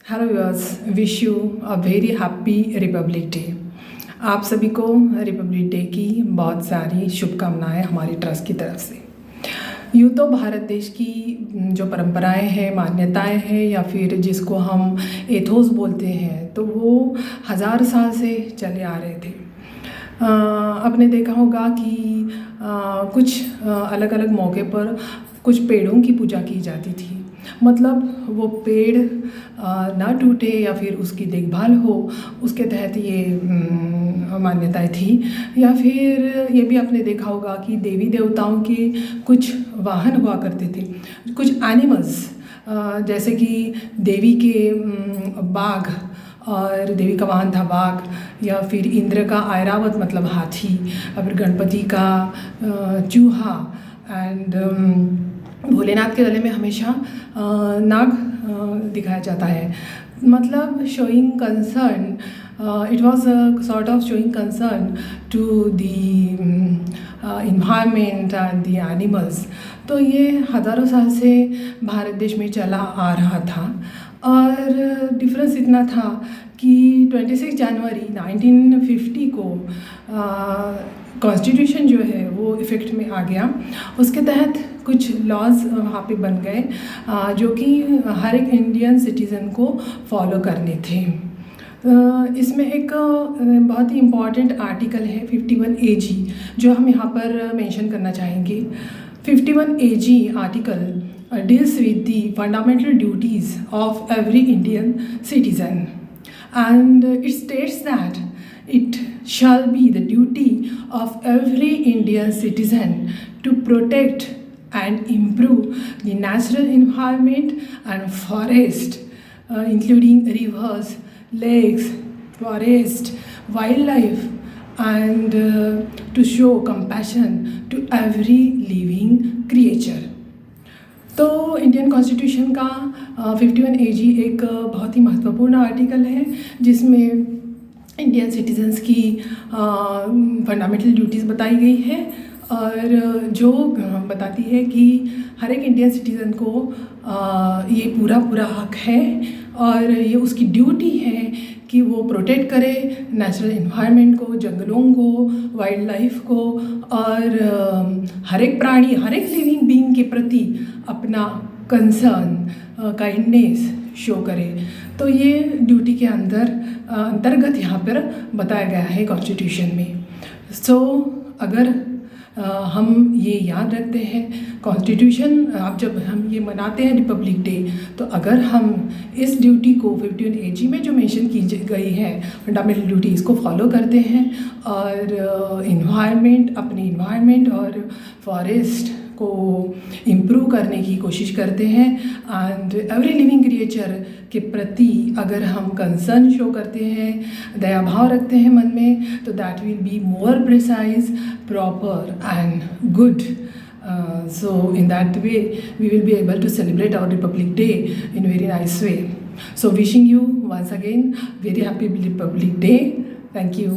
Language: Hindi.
Hello viewers, wish you a very happy Republic day. आप सभी को रिपब्लिक डे की बहुत सारी शुभकामनाएं हमारी ट्रस्ट की तरफ से। यूँ तो भारत देश की जो परंपराएं हैं, मान्यताएं हैं, या फिर जिसको हम एथोस बोलते हैं, तो वो हज़ार साल से चले आ रहे थे। आपने देखा होगा कि कुछ अलग अलग मौके पर कुछ पेड़ों की पूजा की जाती थी। मतलब वो पेड़ ना टूटे या फिर उसकी देखभाल हो, उसके तहत ये मान्यताएं थी। या फिर ये भी आपने देखा होगा कि देवी देवताओं के कुछ वाहन हुआ करते थे, कुछ एनिमल्स, जैसे कि देवी के बाघ, और देवी का वाहन था बाघ, या फिर इंद्र का ऐरावत मतलब हाथी, और फिर गणपति का चूहा, एंड भोलेनाथ के गले में हमेशा नाग दिखाया जाता है। मतलब showing concern, it was a sort of showing concern to the environment and the animals. तो ये हज़ारों साल से भारत देश में चला आ रहा था। और डिफरेंस इतना था कि 26 जनवरी 1950 को कॉन्स्टिट्यूशन जो है वो इफ़ेक्ट में आ गया। उसके तहत कुछ लॉज वहाँ पे बन गए जो कि हर एक इंडियन सिटीज़न को फॉलो करने थे। इसमें एक बहुत ही इम्पॉर्टेंट आर्टिकल है 51 AG, जो हम यहाँ पर मेंशन करना चाहेंगे। 51 AG article deals with the fundamental duties of every Indian citizen, and it states that it shall be the duty of every Indian citizen to protect and improve the natural environment and forest, including rivers, lakes, forest, wildlife, and to show compassion to every living creature. तो इंडियन कॉन्स्टिट्यूशन का 51 AG एक बहुत ही महत्वपूर्ण आर्टिकल है, जिसमें इंडियन सिटीजन्स की फंडामेंटल ड्यूटीज़ बताई गई है, और जो बताती है कि हर एक इंडियन सिटीज़न को ये पूरा हक है, और ये उसकी ड्यूटी है कि वो प्रोटेक्ट करे नेचुरल इन्वायरमेंट को, जंगलों को, वाइल्ड लाइफ को, और हर एक प्राणी, हर एक लिविंग बीइंग के प्रति अपना कंसर्न, काइंडनेस शो करे। तो ये ड्यूटी के अंतर्गत यहाँ पर बताया गया है कॉन्स्टिट्यूशन में। अगर हम ये याद रखते हैं कॉन्स्टिट्यूशन, अब जब हम ये मनाते हैं रिपब्लिक डे, तो अगर हम इस ड्यूटी को 51 AG में जो मेंशन की गई है फंडामेंटल ड्यूटी, इसको फॉलो करते हैं और अपनी इन्वायरमेंट और फॉरेस्ट को इम्प्रूव करने की कोशिश करते हैं, एंड एवरी लिविंग क्रिएचर के प्रति अगर हम कंसर्न शो करते हैं, दया भाव रखते हैं मन में, तो that will be more precise, proper and good. So in that way we will be able to celebrate our Republic Day in a very nice way. So wishing you once again very happy Republic Day. Thank you.